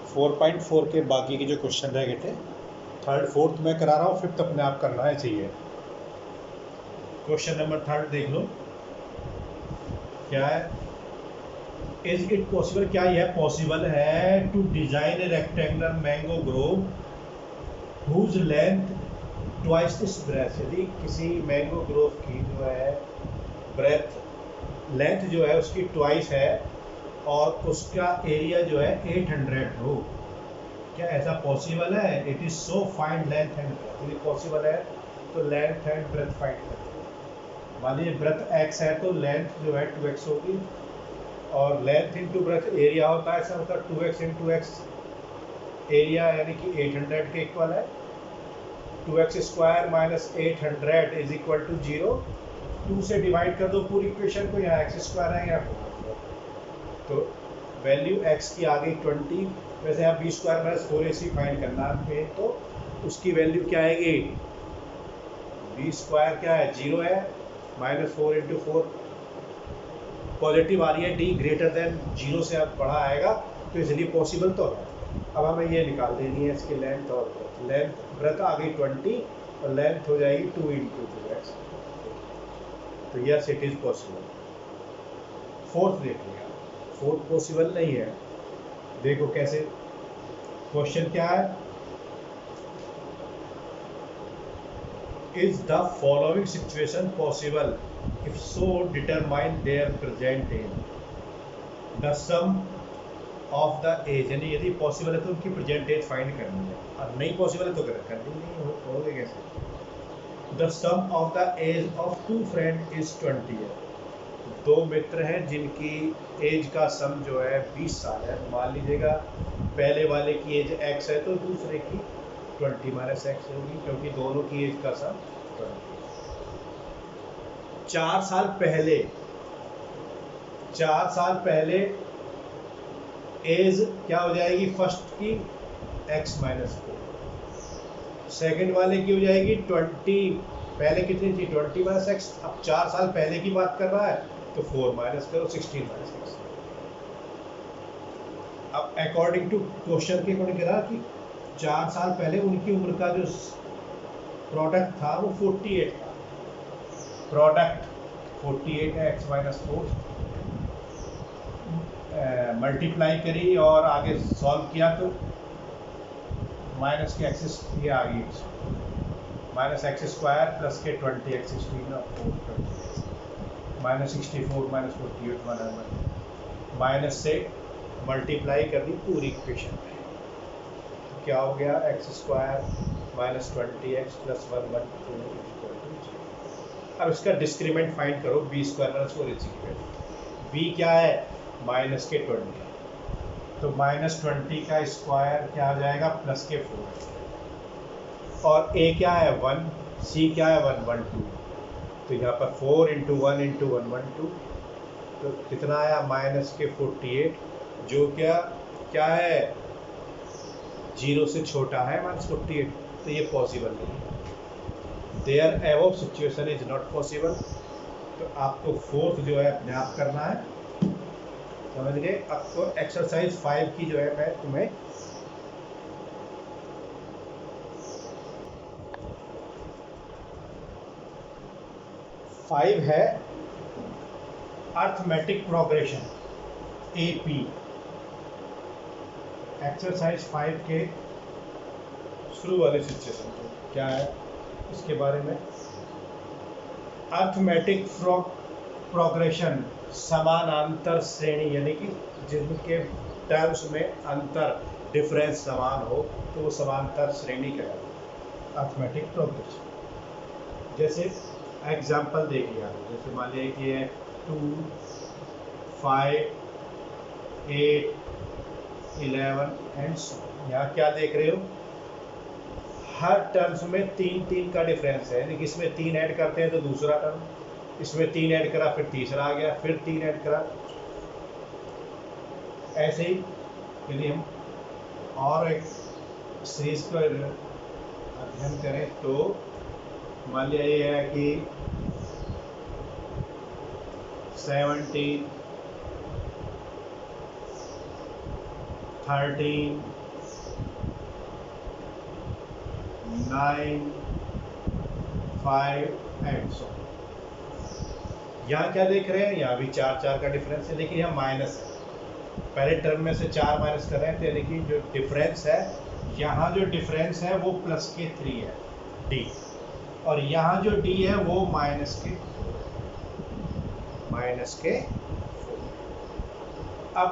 4.4 के बाकी के जो क्वेश्चन रह गए थे, थर्ड फोर्थ मैं करा रहा हूँ, फिफ्थ अपने आप करना है चाहिए। क्वेश्चन नंबर थर्ड देख लो क्या है। इज इट पॉसिबल, क्या यह पॉसिबल है to design a rectangular mango grove whose length twice this breadth. यदि किसी मैंगो ग्रोव की जो है ब्रेथ लेंथ जो है उसकी ट्वाइस है और उसका एरिया जो है 800 हो, क्या ऐसा पॉसिबल है? It is so find length and breadth. यदि पॉसिबल है तो लेंथ एंड ब्रेथ फाइंड करते हैं। मान लीजिए ब्रेथ x है तो लेंथ जो है 2x होगी और लेंथ इंटू ब्रेथ एरिया होता है, ऐसा होता है 2x इंटू एक्स एरिया, यानी कि 800 के इक्वल है। 2x square minus 800 is equal to 0। 2 से डिवाइड कर दो पूरी इक्वेशन को, यहाँ एक्स स्क्वायर है यहाँ, तो वैल्यू x की आ गई 20। वैसे आप B square minus 4ac find करना है तो उसकी वैल्यू क्या आएगी? बी स्क्वायर क्या है? 0 है, माइनस 4 इंटू 4 पॉजिटिव आ रही है, डी ग्रेटर देन 0 से अब बड़ा आएगा, तो इसलिए पॉसिबल तो है। अब हमें ये निकाल देनी है इसकी लेंथ और लेंथ ब्रेथ आ गई 20 और लेंथ हो जाएगी 2 इंटू 2x। तो yes it is possible. Fourth देख लिया, फोर्थ पॉसिबल नहीं है। देखो कैसे, क्वेश्चन क्या है? Is the following situation possible, if so determine their present age. The sum of the age, यानी यदि पॉसिबल है तो उनकी प्रेजेंट एज फाइंड करनी है, और नहीं पॉसिबल है तो करनी नहीं होगे कैसे? The sum of the age of two friend is 20 है। दो मित्र हैं जिनकी एज का सम जो है 20 साल है। मान लीजिएगा पहले वाले की एज x है तो दूसरे की 20 माइनस एक्स होगी, क्योंकि दोनों की एज का सम 20। 4 साल पहले एज क्या हो जाएगी? फर्स्ट की x माइनस 4, सेकेंड वाले की हो जाएगी 20। पहले कितनी थी? 20 माइनस एक्स। अब 4 साल पहले की बात कर रहा है तो 4 माइनस करो, 16 माइनस एक्स। अब अकॉर्डिंग टू क्वेश्चन के अकॉर्डिंग कह रहा कि 4 साल पहले उनकी उम्र का जो प्रोडक्ट था वो 48 था। प्रोडक्ट 48 है, एक्स माइनस 4 मल्टीप्लाई करी और आगे सॉल्व किया तो माइनस के एक्सिस ये आ गई, माइनस एक्स स्क्वायर प्लस के 20 एक्स 16 और 4 माइनस 64 माइनस 48 माइनस से मल्टीप्लाई कर दी पूरी इक्वेशन में, तो क्या हो गया? X square minus 20x plus 112। अब इसका डिस्क्रीमेंट फाइंड करो, B square minus 4ac। B क्या है? माइनस के 20, तो माइनस 20 का स्क्वायर क्या आ जाएगा? प्लस के 4, और ए क्या है? 1, सी क्या है? 112। तो यहाँ पर 4 इंटू 1 इंटू 112, तो कितना आया? माइनस के 48, जो क्या है? 0 से छोटा है माइनस 48, तो ये पॉसिबल नहीं है। There above situation is not possible. तो आपको फोर्थ जो है अपने आप करना है, समझ गए? आपको एक्सरसाइज 5 की जो है मैं तुम्हें फाइव है अर्थमेटिक प्रोग्रेशन AP। एक्सरसाइज 5 के शुरू वाले सिचुएशन को क्या है इसके बारे में? अर्थमेटिक प्रोग्रेशन, समानांतर श्रेणी, यानी कि जिनके टर्म्स में अंतर डिफरेंस समान हो तो वो समांतर श्रेणी कहलाती है, अर्थमेटिक प्रोग्रेशन। जैसे एग्जाम्पल देख लिया, जैसे मान लीजिए कि ये 2, 5, 8, 11 एंड यहाँ क्या देख रहे हो? हर टर्म्स में 3 का डिफरेंस है, यानी कि इसमें 3 ऐड करते हैं तो दूसरा टर्म, इसमें 3 ऐड करा फिर तीसरा आ गया, फिर 3 ऐड करा। ऐसे ही यदि हम और एक सीरीज को अध्ययन करें तो मान लिया ये है कि 17, 13, 9, 5 एंड सो। यहाँ क्या देख रहे हैं, यहाँ भी 4 4 का डिफरेंस है, लेकिन यहाँ माइनस है। पहले टर्म में से 4 माइनस कर रहे हैं, यानी कि जो डिफरेंस है, यहाँ जो डिफरेंस है वो प्लस के 3 है डी, और यहाँ जो डी है वो माइनस के 4। अब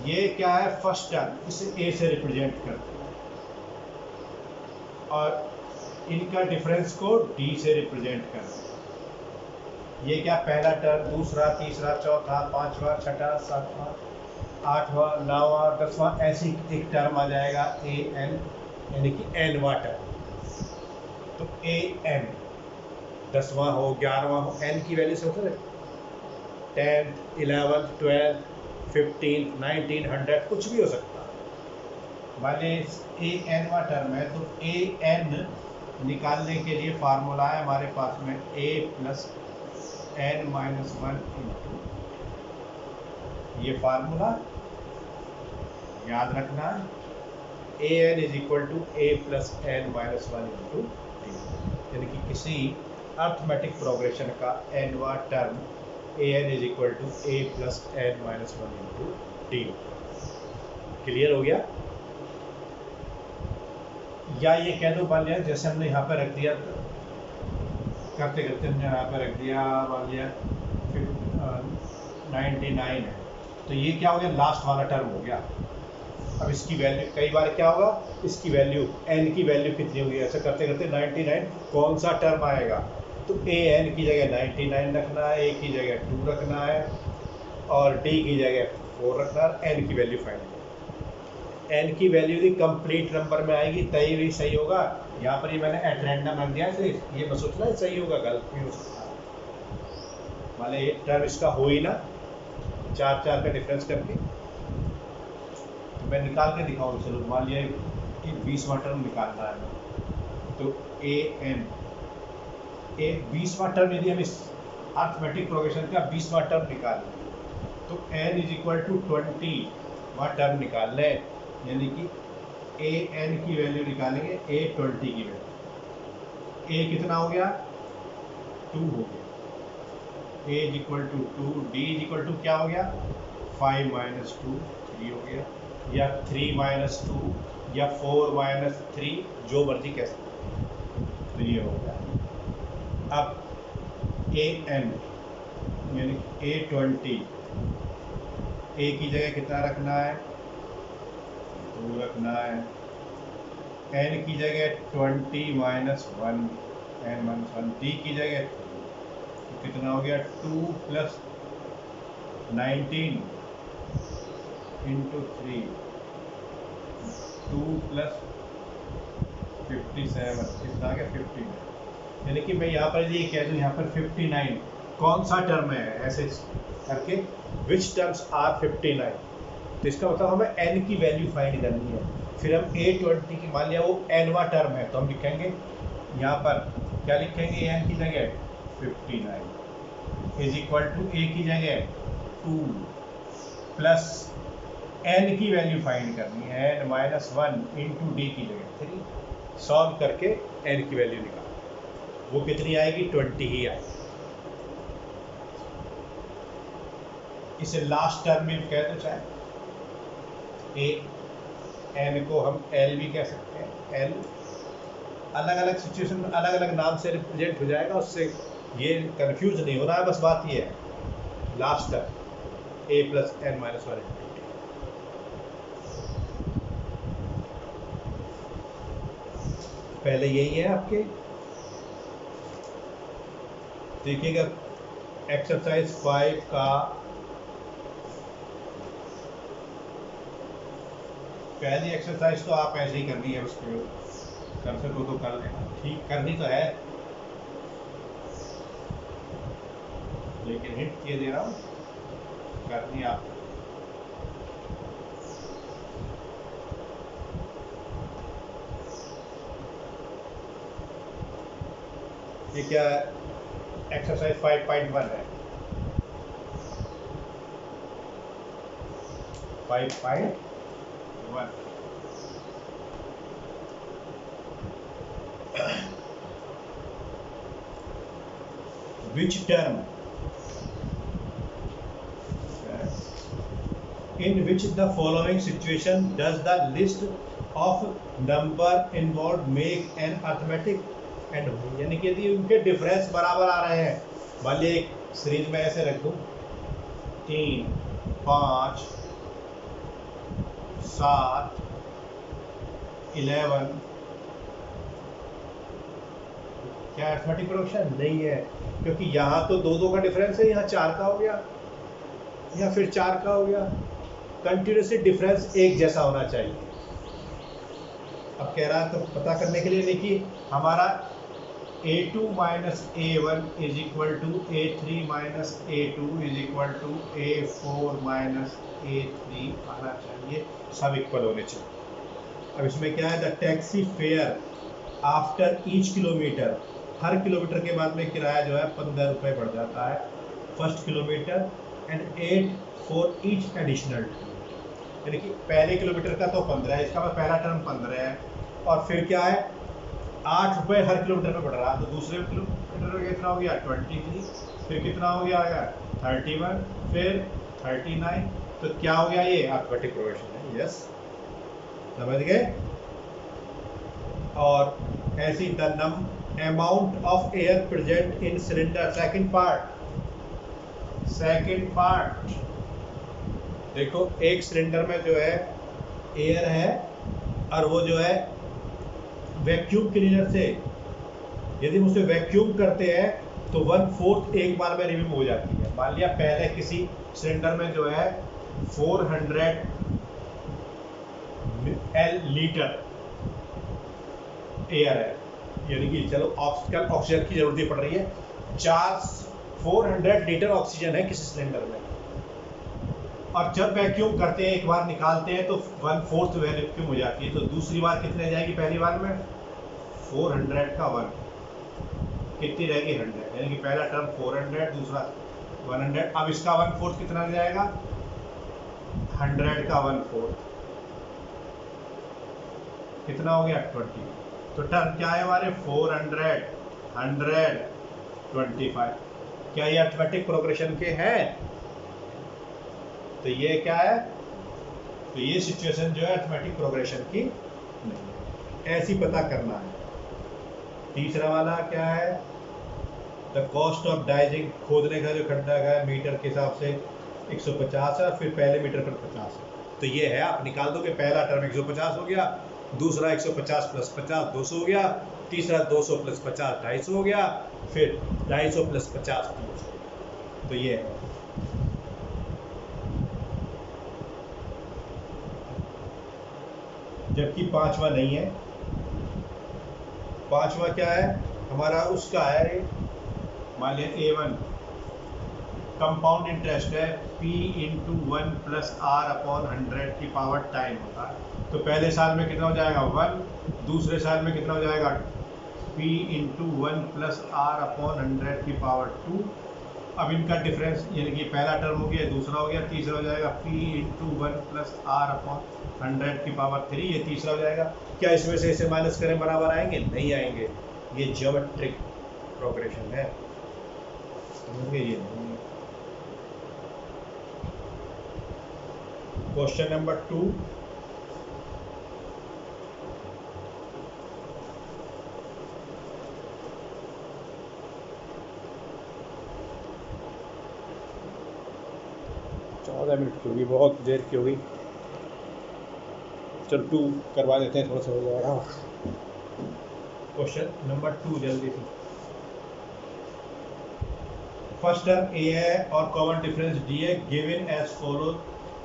ये क्या है, फर्स्ट टर्म, इसे ए से रिप्रेजेंट करते हैं और इनका डिफरेंस को डी से रिप्रेजेंट करते हैं। ये क्या, पहला टर्म, दूसरा, तीसरा, चौथा, पांचवा, छठा, सातवां, आठवां, नौवां, 10वां, ऐसी एक टर्म आ जाएगा ए एन, यानी कि एनवा टर्म। तो ए एन 10वां हो, 11वां हो, एन की वैल्यू से 10th, 11th, 12th, 15, 19, 100 कुछ भी हो सकता है। मान लीजिए ए एन वा टर्म है, तो ए एन निकालने के लिए फार्मूला है हमारे पास में A plus N minus 1 into, ये फार्मूला याद रखना है, A N is equal to A plus N minus 1 into D, यानी कि किसी अर्थमेटिक प्रोग्रेशन का एनवा term A N is equal to A plus N minus 1 into D. Clear हो गया? या ये कह दो, मान लिया जैसे हमने यहाँ पर रख दिया, करते करते हमने यहाँ पर रख दिया, मान लिया 99 है, तो ये क्या हो गया, लास्ट वाला टर्म हो गया। अब इसकी वैल्यू, कई बार क्या होगा, इसकी वैल्यू, एन की वैल्यू कितनी होगी, ऐसा करते करते 99 कौन सा टर्म आएगा, तो ए एन की जगह 99 रखना है, ए की जगह 2 रखना है, और डी की जगह 4 रखना है, एन की वैल्यू फाइंड करना। एन की वैल्यू यदि कंप्लीट नंबर में आएगी तभी भी सही होगा। यहाँ पर ये मैंने एट रैंडम रख दिया है, ये मैं सोचना है सही होगा, गलत भी हो सकता है। मान लीजिए टर्म इसका हो ही ना, 4 4 का डिफरेंस करके, तो मैं निकाल के दिखाऊँ, चलो मान लिया कि 20वां टर्म निकालना है, तो ए एन, ए 20वां टर्म यदि हम इस अर्थमेटिक प्रोग्रेशन का 20वां टर्म निकाल लें, तो n इज इक्वल टू 20वां टर्म निकाल लें, यानी कि ए एन की वैल्यू निकालेंगे, ए 20 की वैल्यू, ए कितना हो गया, 2 हो गया, A is equal to 2, D is equal to क्या हो गया, 5 माइनस 2 3 हो गया, या 3 माइनस 2, या 4 माइनस 3, जो मर्जी कह सकते हैं, तो ये हो गया। अब ए एन यानी ए 20, ए की जगह कितना रखना है, 2 रखना है, एन की जगह 20 माइनस 1, एन माइनस 1, डी की जगह 3, तो कितना हो गया, 2 प्लस 19 इंटू 3, 2 प्लस 57, कितना आ गया, 59। यानी कि मैं यहाँ पर ये कह दूँ, यहाँ पर 59 कौन सा टर्म है, ऐसे करके विच टर्म्स आर 59, तो इसका मतलब हमें n की वैल्यू फाइंड करनी है। फिर हम a20 की, मान लिया वो nवा टर्म है, तो हम लिखेंगे यहाँ पर क्या लिखेंगे, n की जगह 59 इज इक्वल टू a की जगह 2 प्लस n की वैल्यू फाइंड करनी है, n माइनस 1 इंटू डी की जगह 3, सॉल्व करके n की वैल्यू निकाल, वो कितनी आएगी, 20 ही आएगी। इसे लास्ट टर्म में कह दो, चाहे ए एन को हम एल भी कह सकते हैं, एल अलग अलग सिचुएशन में अलग अलग नाम से रिप्रेजेंट हो जाएगा, उससे ये कंफ्यूज नहीं होना है, बस बात ये है लास्ट टर्म ए प्लस एन माइनस 1। पहले यही है आपके, देखिएगा एक्सरसाइज 5 का पहली एक्सरसाइज तो आप ऐसे ही करनी है, उसको कर सको तो कर लेना, ठीक करनी तो है, लेकिन हिंट ये दे रहा हूँ, करनी आप। ये क्या एक्सरसाइज 5.1 है, 5.1 1 which term in which the following situation does the list of number involved make an arithmetic and यानी कि यदि उनके डिफरेंस बराबर आ रहे हैं, मान लीजिए एक सीरीज में ऐसे रख दूं 3 5 7 11, क्या अरिथमेटिक प्रोग्रेशन नहीं है, क्योंकि यहाँ तो 2 2 का डिफरेंस है, यहाँ 4 का हो गया या फिर 4 का हो गया। कंटिन्यूसली डिफरेंस एक जैसा होना चाहिए। अब कह रहा है तो पता करने के लिए देखिए हमारा a2 minus a1 is equal to a3 minus a2 is equal to a4 minus a3 आना चाहिए, सब इक्वल होने चाहिए। अब इसमें क्या है, the taxi fare after each kilometre, her kilometre के बाद में किराया जो है 15 रुपये बढ़ जाता है first kilometre and 8 for each additional, यानी कि पहले किलोमीटर का तो 15 है, इसका पहला टर्म 15 है और फिर क्या है 8 रुपये हर किलोमीटर में बढ़ रहा है, तो दूसरे किलोमीटर में कितना हो गया 23, फिर कितना हो गया 31, फिर 39, तो क्या हो गया ये अरिथमेटिक प्रोग्रेशन है। यस, समझ गए। और ऐसी the amount of air present in cylinder, second part देखो, एक सिलेंडर में जो है एयर है और वो जो है वैक्यूम क्लीनर से यदि हम उसे वैक्यूम करते हैं तो 1/4 एक बार में रिमूव हो जाती है। मान लिया पहले किसी सिलेंडर में जो है 400 लीटर एयर है, यानी कि चलो ऑक्सीजन की जरूरत पड़ रही है, 400 लीटर ऑक्सीजन है किसी सिलेंडर में, और जब वैक्यूम करते हैं एक बार निकालते हैं तो 1/4 वैक्यूम हो जाती है, तो दूसरी बार कितने जाएगी, पहली बार में 400 का 1 कितनी रहेगी 100, यानी कि पहला टर्म 400 दूसरा 100, अब इसका 1/4 कितना जाएगा 100 का 1/4 कितना हो गया 20, तो टर्म क्या है हमारे 400 100 25, क्या ये अरिथमेटिक प्रोग्रेशन के हैं, तो ये क्या है, तो ये सिचुएशन जो है अरिथमेटिक प्रोग्रेशन की नहीं, ऐसी पता करना है। तीसरा वाला क्या है, द कॉस्ट ऑफ डाइजिंग, खोदने का जो खड्डा है मीटर के हिसाब से 150 है, फिर पहले मीटर पर 50 है, तो ये है आप निकाल दो कि पहला टर्म 150 हो गया, दूसरा 150 प्लस 50 200 हो गया, तीसरा 200 प्लस 50 250 हो गया, फिर 250 प्लस 50 300, तो ये है। जबकि पांचवा नहीं है, पांचवा क्या है हमारा, उसका है मान लिया A1 कंपाउंड इंटरेस्ट है P into 1 plus R upon 100 की पावर टाइम होता है, तो पहले साल में कितना हो जाएगा 1, दूसरे साल में कितना हो जाएगा P into 1 plus R upon 100 की पावर 2, अब इनका डिफरेंस यानी कि पहला टर्म हो गया, दूसरा हो गया, तीसरा हो जाएगा P into 1 plus R upon 100 की पावर 3, ये तीसरा हो जाएगा। क्या इसमें से इसे माइनस करें बराबर आएंगे, नहीं आएंगे, ये ज्योमेट्रिक प्रोग्रेशन है, समझेंगे ये नहीं है। क्वेश्चन नंबर 2, मिनट की होगी, बहुत देर की होगी, चल 2 करवा देते हैं, थोड़ा सा हो जाएगा। क्वेश्चन नंबर 2 जल्दी से, फर्स्ट टर्म ए है और कॉमन डिफरेंस डी है, गिवन एज फॉलो,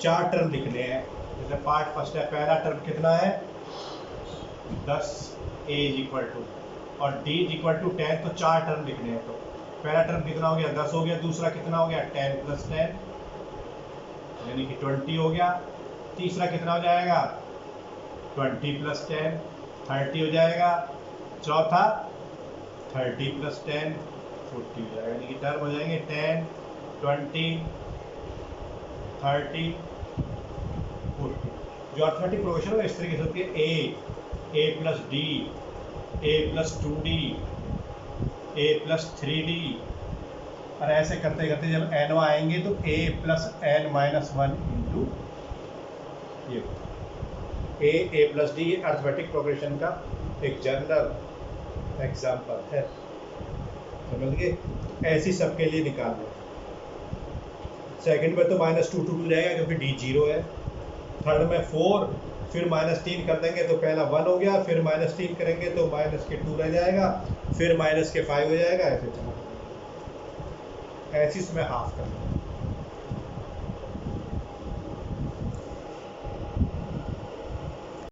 4 टर्म लिखने हैं, जैसे पार्ट फर्स्ट है, पहला टर्म कितना है 10 ए इज इक्वल टू और डी इज इक्वल टू 10, तो 4 टर्म लिखने हैं, तो पहला टर्म कितना हो गया 10 हो गया, दूसरा कितना हो गया 10 प्लस 10 यानी कि 20 हो गया, तीसरा कितना हो जाएगा 20 प्लस 10 30 हो जाएगा, चौथा 30 प्लस 10 40 हो जाएगा, यानी कि टर्म हो जाएंगे 10 20 30 40, जो अर्थमेटिक प्रोग्रेशन है इस तरीके से होती है, ए प्लस डी, ए प्लस 2d, ए प्लस 3d, और ऐसे करते करते जब एन आएंगे तो ए प्लस एन माइनस 1 इंटू ये ए प्लस डी। अर्थमेटिक प्रोग्रेशन का एक जनरल एग्जाम्पल है, समझ गए। ऐसी सबके लिए निकाल लो। सेकंड में तो -2 to 2 रहेगा क्योंकि डी 0 है। थर्ड में 4, फिर -3 कर देंगे तो पहला 1 हो गया, फिर -3 करेंगे तो -2 रह जाएगा, फिर -5 हो जाएगा, ऐसे चला। ऐसी इसमें हाफ कर लो।